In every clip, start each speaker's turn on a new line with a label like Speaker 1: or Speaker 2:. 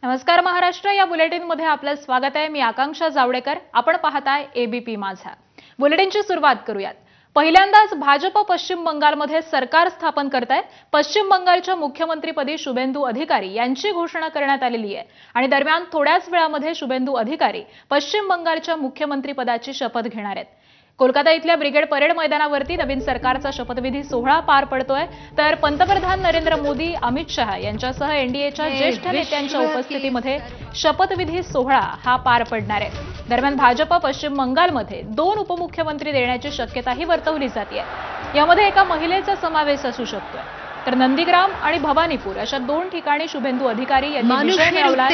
Speaker 1: नमस्कार महाराष्ट्र, या बुलेटिनमध्ये आपलं स्वागत आहे। मी आकांक्षा जावडेकर। आपण पाहताय एबीपी माझा। बुलेटिनची सुरुवात करूयात। पहिल्यांदाच भाजप पश्चिम बंगालमध्ये सरकार स्थापन करतायत। पश्चिम बंगालच्या मुख्यमंत्रीपदी शुभेंदू अधिकारी यांची घोषणा करण्यात आलेली आहे आणि दरम्यान थोड्याच वेळामध्ये शुभेंदू अधिकारी पश्चिम बंगालच्या मुख्यमंत्रीपदाची शपथ घेणार आहेत। कोलकाता इथल्या ब्रिगेड परेड मैदानावरती नवीन सरकारचा शपथविधी सोहळा पार पडतोय, तर पंतप्रधान नरेंद्र मोदी, अमित शहा यांच्यासह एनडीएच्या ज्येष्ठ नेत्यांच्या उपस्थितीमध्ये शपथविधी सोहळा हा पार पडणार आहे। दरम्यान भाजप पश्चिम बंगालमध्ये 2 उपमुख्यमंत्री देण्याची शक्यताही वर्तवली जाते। यामध्ये एका महिलेचा समावेश असू शकतोय, तर नंदीग्राम आणि भवानीपूर अशा 2 ठिकाणी शुभेंदू अधिकारी यांनी विजय मिळवला।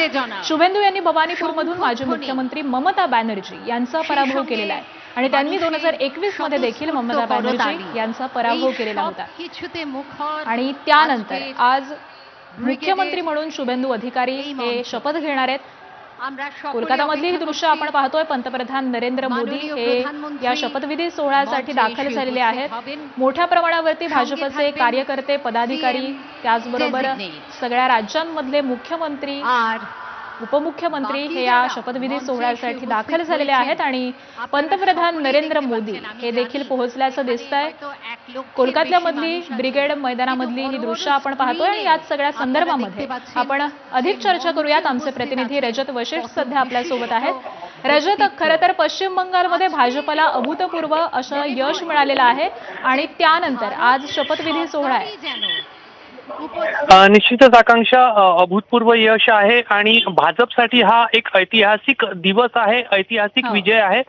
Speaker 1: शुभेंदू यांनी भवानीपूरमधून माजी मुख्यमंत्री ममता बॅनर्जी यांचा पराभव केलेला आहे आणि त्यांनी 2021 मध्ये देखील ममता बॅनर्जी यांचा पराभव केलेला होता। आणि त्यानंतर आज मुख्यमंत्री म्हणून शुभेंदू अधिकारी हे शपथ घेणार आहेत। कोलकातामधली ही दृश्य आपण पाहतोय। पंतप्रधान नरेंद्र मोदी हे या शपथविधी सोहळ्यासाठी दाखल झालेले आहेत। मोठ्या प्रमाणावरती भाजपचे कार्यकर्ते, पदाधिकारी, त्याचबरोबर सगळ्या राज्यांमधले मुख्यमंत्री, उपमुख्यमंत्री हे या शपथविधी सोहळ्यासाठी दाखल झालेले आहेत आणि पंतप्रधान नरेंद्र मोदी हे देखील पोहोचल्याचं दिसतंय। कोलकात्यामधली ब्रिगेड मैदानामधली ही दृश्य आपण पाहतोय आणि याच सगळ्या संदर्भामध्ये आपण अधिक चर्चा करूयात। आमचे प्रतिनिधी रजत वशिष्ठ सध्या आपल्या सोबत आहेत। रजत, खरं तर पश्चिम बंगालमध्ये भाजपला अभूतपूर्व असं यश मिळालेलं आहे आणि त्यानंतर आज शपथविधी सोहळा आहे।
Speaker 2: निश्चितच आकांक्षा, अभूतपूर्व यश आहे आणि भाजपसाठी हा एक ऐतिहासिक दिवस आहे, ऐतिहासिक विजय आहे।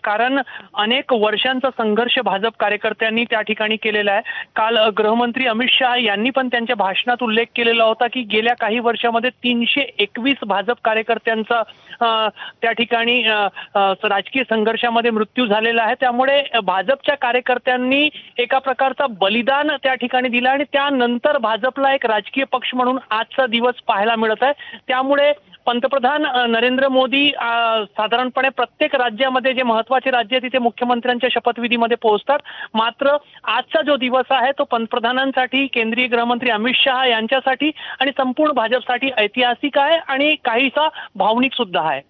Speaker 2: कारण अनेक वर्षांचा संघर्ष भाजप कार्यकर्त्यांनी त्या ठिकाणी केलेला आहे। काल गृहमंत्री अमित शहा यांनी पण त्यांच्या भाषणात उल्लेख केलेला होता की गेल्या काही वर्षामध्ये 321 भाजप कार्यकर्त्यांचा त्या ठिकाणी राजकीय संघर्षामध्ये मृत्यू झालेला आहे। त्यामुळे भाजपच्या कार्यकर्त्यांनी एका प्रकारचा बलिदान त्या ठिकाणी दिला आणि त्यानंतर भाजपला एक राजकीय पक्ष म्हणून आजचा दिवस पाहायला मिळत आहे। त्यामुळे पंतप्रधान नरेंद्र मोदी साधारणपणे प्रत्येक राज्यामध्ये जे महत्त्वाचे राज्य आहे तिथे मुख्यमंत्र्यांच्या शपथविधीमध्ये पोहोचतात। मात्र आजचा जो दिवस आहे तो पंतप्रधानांसाठी, केंद्रीय गृहमंत्री अमित शहा यांच्यासाठी आणि संपूर्ण भाजपसाठी ऐतिहासिक आहे आणि काहीसा भावनिक सुद्धा आहे।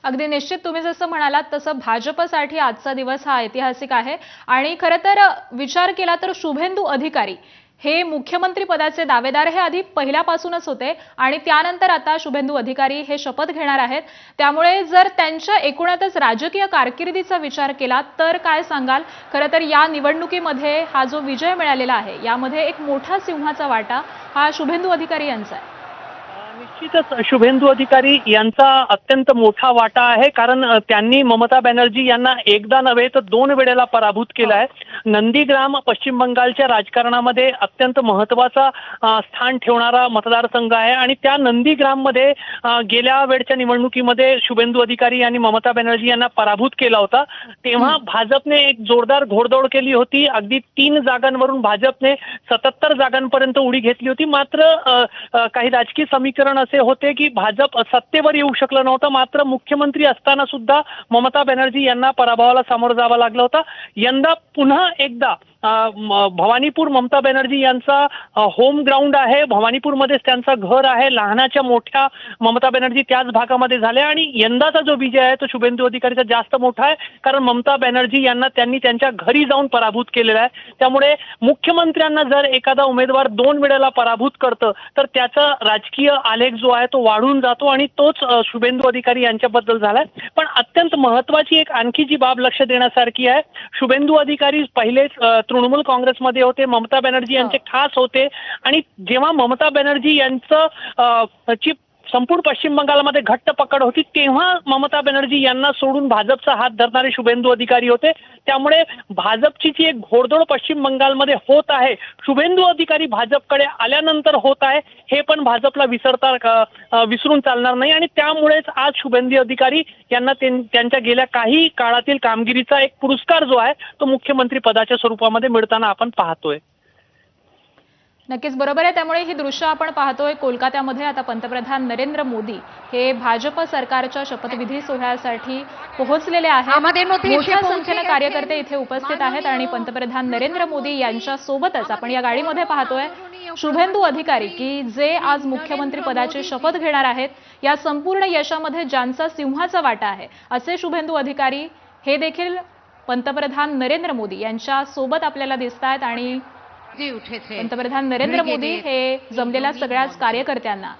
Speaker 1: अगदी निश्चित, तुम्ही जसं म्हणालात तसं भाजपसाठी आजचा दिवस हा ऐतिहासिक आहे आणि खरं तर विचार केला तर शुभेंदू अधिकारी हे मुख्यमंत्री पदाचे दावेदार हे आधी पहिल्यापासूनच होते आणि त्यानंतर आता शुभेंदू अधिकारी हे शपथ घेणार आहेत। त्यामुळे जर त्यांच्या एकूणच राजकीय कारकिर्दीचा विचार केला तर काय सांगाल? खरं तर या निवडणुकीमध्ये हा जो विजय मिळालेला आहे यामध्ये एक मोठा सिंहाचा वाटा हा शुभेंदू अधिकारी यांचा आहे।
Speaker 2: निश्चितच शुभेंदू अधिकारी यांचा अत्यंत मोठा वाटा आहे, कारण त्यांनी ममता बॅनर्जी यांना एकदा नव्हे तर 2 वेळेला पराभूत केला आहे। नंदीग्राम पश्चिम बंगालच्या राजकारणामध्ये अत्यंत महत्त्वाचा स्थान ठेवणारा मतदारसंघ आहे आणि त्या नंदीग्राममध्ये गेल्या वेळच्या निवडणुकीमध्ये शुभेंदू अधिकारी यांनी ममता बॅनर्जी यांना पराभूत केला होता। तेव्हा भाजपने एक जोरदार घोडदौड केली होती। अगदी 3 जागांवरून भाजपने 77 जागांपर्यंत उडी घेतली होती। मात्र काही राजकीय समीकरण असे होते की भाजप सत्तेवर येऊ शकलं नव्हतं। मात्र मुख्यमंत्री असताना सुद्धा ममता बॅनर्जी यांना पराभवाला सामोरं जावं लागलं होतं। यंदा पुन्हा एकदा भवानीपूर ममता बॅनर्जी यांचा होम ग्राउंड आहे। भवानीपूरमध्येच त्यांचं घर आहे। लहानाच्या मोठ्या ममता बॅनर्जी त्याच भागामध्ये झाल्या आणि यंदाचा जो विजय आहे तो शुभेंदू अधिकारीचा जास्त मोठा आहे, कारण ममता बॅनर्जी यांना त्यांनी त्यांच्या घरी जाऊन पराभूत केलेला आहे। त्यामुळे मुख्यमंत्र्यांना जर एखादा उमेदवार 2 वेळेला पराभूत करतं तर त्याचा राजकीय आलेख जो आहे तो वाढून जातो आणि तोच शुभेंदू अधिकारी यांच्याबद्दल झालाय। पण अत्यंत महत्त्वाची एक आणखी जी बाब लक्ष देण्यासारखी आहे, शुभेंदू अधिकारी पहिलेच तृणमूल काँग्रेसमध्ये होते, ममता बॅनर्जी यांचे खास होते आणि जेव्हा ममता बॅनर्जी यांचं संपूर्ण पश्चिम बंगालमध्ये घट्ट पकड होती तेव्हा ममता बॅनर्जी यांना सोडून भाजपचा हात धरणारे शुभेंदू अधिकारी होते। त्यामुळे भाजपची जी एक घोडदौड पश्चिम बंगालमध्ये होत आहे, शुभेंदू अधिकारी भाजपकडे आल्यानंतर होत आहे, हे पण भाजपला विसरून चालणार नाही आणि त्यामुळेच आज शुभेंदू अधिकारी यांना त्यांच्या गेल्या काही काळातील कामगिरीचा एक पुरस्कार जो आहे तो मुख्यमंत्री पदाच्या स्वरूपामध्ये मिळताना आपण पाहतोय।
Speaker 1: नक्कीच बरोबर आहे। त्यामुळे ही दृश्य आपण पाहतोय कोलकात्यामध्ये। आता पंतप्रधान नरेंद्र मोदी हे भाजप सरकारच्या शपथविधी सोहळ्यासाठी पोहोचलेले आहेत। मोठ्या संख्येने कार्यकर्ते इथे उपस्थित आहेत आणि पंतप्रधान नरेंद्र मोदी यांच्या सोबतच आपण या गाडीमध्ये पाहतोय शुभेंदू अधिकारी की जे आज मुख्यमंत्री पदाची शपथ घेणार आहेत, या संपूर्ण यशामध्ये ज्यांचा सिंहाचा वाटा आहे असे शुभेंदू अधिकारी हे देखील पंतप्रधान नरेंद्र मोदी यांच्या सोबत आपल्याला दिसतात आणि पंतप्रधान नरेंद्र मोदी हे जमलेल्या सगळ्याच कार्यकर्त्यांना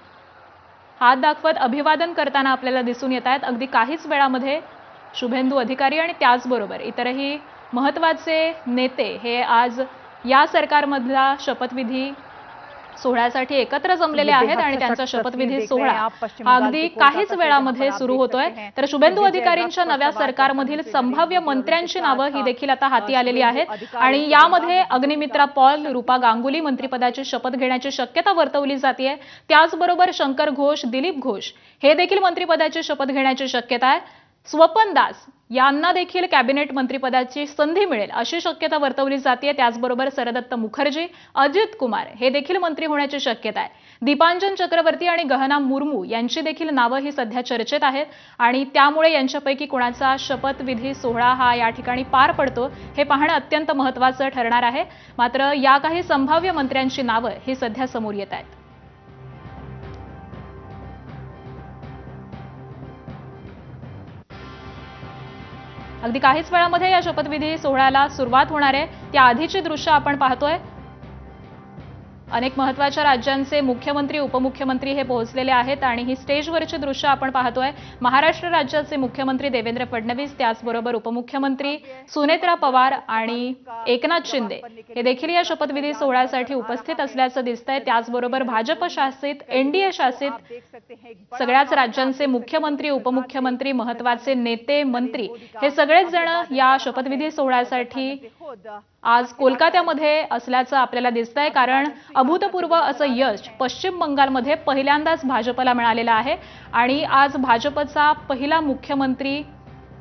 Speaker 1: हात दाखवत अभिवादन करताना आपल्याला दिसून येत आहेत. अगदी काहीच वेळामध्ये शुभेंदू अधिकारी आणि त्याचबरोबर इतरही महत्त्वाचे नेते हे आज या सरकारमधला शपथविधी सोहळ्यासाठी एकत्र जमलेले आहेत आणि त्यांचा शपथविधी सोहळा अगदी काहीच वेळामध्ये सुरू होतोय. तर शुभेंदू अधिकारींच्या नव्या सरकारमधील संभाव्य मंत्र्यांची नावं ही देखील आता हाती आलेली आहेत आणि यामध्ये अग्निमित्रा पॉल, रूपा गांगुली मंत्रिपदाची शपथ घेण्याची शक्यता वर्तवली जाते. त्याचबरोबर शंकर घोष, दिलीप घोष हे देखील मंत्रिपदाची शपथ घेण्याची शक्यता आहे. स्वपन दास यांना देखील कॅबिनेट मंत्रिपदाची संधी मिळेल अशी शक्यता वर्तवली जाते. त्याचबरोबर सरदत्त मुखर्जी, अजित कुमार हे देखील मंत्री होण्याची शक्यता आहे. दीपांजन चक्रवर्ती आणि गहना मुर्मू यांची देखील नावं ही सध्या चर्चेत आहेत आणि त्यामुळे यांच्यापैकी कोणाचा शपथविधी सोहळा हा या ठिकाणी पार पडतो हे पाहणं अत्यंत महत्त्वाचं ठरणार आहे. मात्र या काही संभाव्य मंत्र्यांची नावं ही सध्या समोर येत आहेत. अगदी काहीच वेळामध्ये या शपथविधी सोहळ्याला सुरुवात होणार आहे. त्या आधीची दृश्य आपण पाहतोय. अनेक महत्त्वाच्या राज्यांचे मुख्यमंत्री, उपमुख्यमंत्री हे पोहोचलेले आहेत आणि ही स्टेजवरची दृश्य आपण पाहतोय. महाराष्ट्र राज्याचे मुख्यमंत्री देवेंद्र फडणवीस, त्याचबरोबर उपमुख्यमंत्री सुनेत्रा पवार आणि एकनाथ शिंदे हे देखील या शपथविधी सोहळ्यासाठी उपस्थित असल्याचं दिसतंय. त्याचबरोबर भाजप शासित, एनडीए शासित सगळ्याच राज्यांचे मुख्यमंत्री, उपमुख्यमंत्री, महत्त्वाचे नेते, मंत्री हे सगळेच जण या शपथविधी सोहळ्यासाठी आज कोलकात्यामध्ये असल्याचं आपल्याला दिसतंय. कारण अभूतपूर्व असं यश पश्चिम बंगालमध्ये पहिल्यांदाच भाजपला मिळालेलं आहे आणि आज भाजपचा पहिला मुख्यमंत्री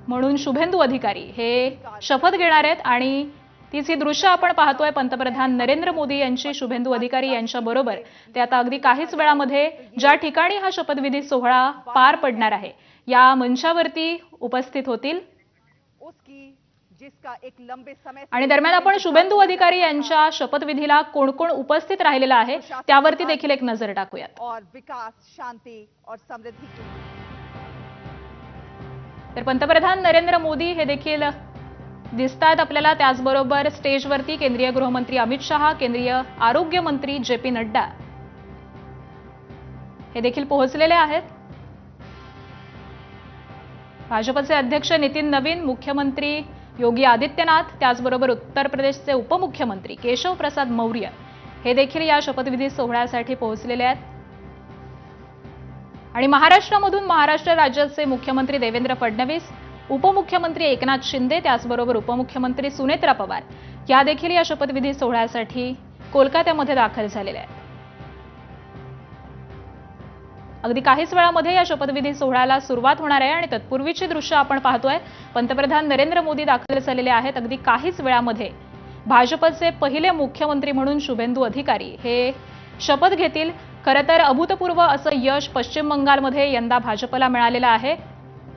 Speaker 1: म्हणून शुभेंदू अधिकारी हे शपथ घेणार आहेत आणि तीच ही दृश्य आपण पाहतोय. पंतप्रधान नरेंद्र मोदी यांची शुभेंदू अधिकारी यांच्याबरोबर ते आता अगदी काहीच वेळामध्ये ज्या ठिकाणी हा शपथविधी सोहळा पार पडणार आहे या मंचावरती उपस्थित होतील. आणि दरम्यान आपण शुभेंदू अधिकारी यांच्या शपथविधीला कोण कोण उपस्थित राहिलेला आहे त्यावरती देखील एक नजर टाकूयात. तर पंतप्रधान नरेंद्र मोदी हे देखील दिसतात आपल्याला. त्याचबरोबर स्टेजवरती केंद्रीय गृहमंत्री अमित शहा, केंद्रीय आरोग्य मंत्री जे.पी. नड्डा हे देखील पोहोचलेले आहेत. भाजपचे अध्यक्ष नितीन नवीन, मुख्यमंत्री योगी आदित्यनाथ, त्याचबरोबर उत्तर प्रदेशचे उपमुख्यमंत्री केशव प्रसाद मौर्य हे देखील या शपथविधी सोहळ्यासाठी पोहोचलेले आहेत. आणि महाराष्ट्रामधून महाराष्ट्र राज्याचे मुख्यमंत्री देवेंद्र फडणवीस, उपमुख्यमंत्री एकनाथ शिंदे, त्याचबरोबर उपमुख्यमंत्री सुनेत्रा पवार या देखील या शपथविधी सोहळ्यासाठी कोलकात्यामध्ये दाखल झालेल्या आहेत. अगदी काहीच वेळामध्ये या शपथविधी सोहळ्याला सुरुवात होणार आहे आणि तत्पूर्वीची दृश्य आपण पाहतोय. पंतप्रधान नरेंद्र मोदी दाखल झालेले आहेत. अगदी काहीच वेळामध्ये भाजपचे पहिले मुख्यमंत्री म्हणून शुभेंदू अधिकारी हे शपथ घेतील. खरं तर अभूतपूर्व असं यश पश्चिम बंगालमध्ये यंदा भाजपला मिळालेलं आहे.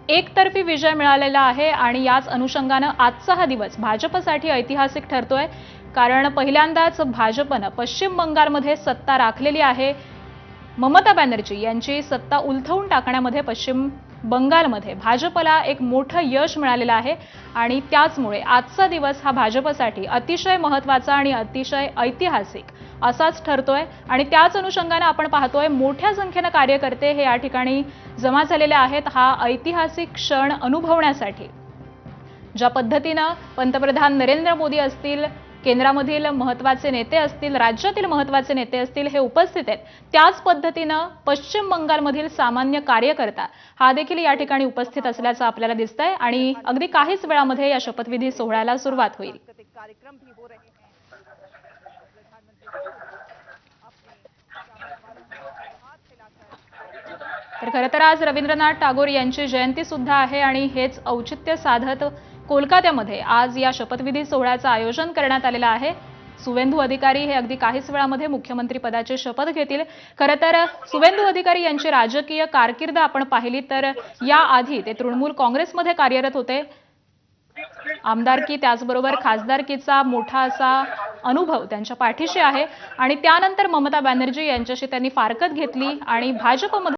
Speaker 1: एकतर्फी विजय मिळालेला आहे आणि याच अनुषंगानं आजचा हा दिवस भाजपसाठी ऐतिहासिक ठरतोय. कारण पहिल्यांदाच भाजपनं पश्चिम बंगालमध्ये सत्ता राखलेली आहे. ममता बॅनर्जी यांची सत्ता उलथवून टाकण्यामध्ये पश्चिम बंगालमध्ये भाजपला एक मोठं यश मिळालेलं आहे आणि त्याचमुळे आजचा दिवस हा भाजपसाठी अतिशय महत्त्वाचा आणि अतिशय ऐतिहासिक असाच ठरतोय. आणि त्याच अनुषंगाने आपण पाहतोय मोठ्या संख्येने कार्यकर्ते हे या ठिकाणी जमा झालेले आहेत हा ऐतिहासिक क्षण अनुभवण्यासाठी. ज्या पद्धतीनं पंतप्रधान नरेंद्र मोदी असतील, केंद्रामधील महत्त्वाचे नेते असतील, राज्यातील महत्त्वाचे नेते असतील हे उपस्थित आहेत, त्याच पद्धतीनं पश्चिम बंगालमधील सामान्य कार्यकर्ता हा देखील या ठिकाणी उपस्थित असल्याचं आपल्याला दिसतंय आणि अगदी काहीच वेळामध्ये या शपथविधी सोहळ्याला सुरुवात होईल. तर खरं तर आज रवींद्रनाथ टागोर यांची जयंती सुद्धा आहे आणि हेच औचित्य साधत कोलकात्यामध्ये आज या शपथविधी सोहळ्याचं आयोजन करण्यात आलेलं आहे. शुभेंदू अधिकारी हे अगदी काहीच वेळामध्ये मुख्यमंत्री पदाची शपथ घेतील. खरं तर शुभेंदू अधिकारी यांची राजकीय कारकीर्द आपण पाहिली तर याआधी ते तृणमूल काँग्रेसमध्ये कार्यरत होते. आमदारकी त्याचबरोबर खासदारकीचा मोठा असा अनुभव त्यांच्या पाठीशी आहे आणि त्यानंतर ममता बॅनर्जी यांच्याशी त्यांनी फारकत घेतली आणि भाजपमध्ये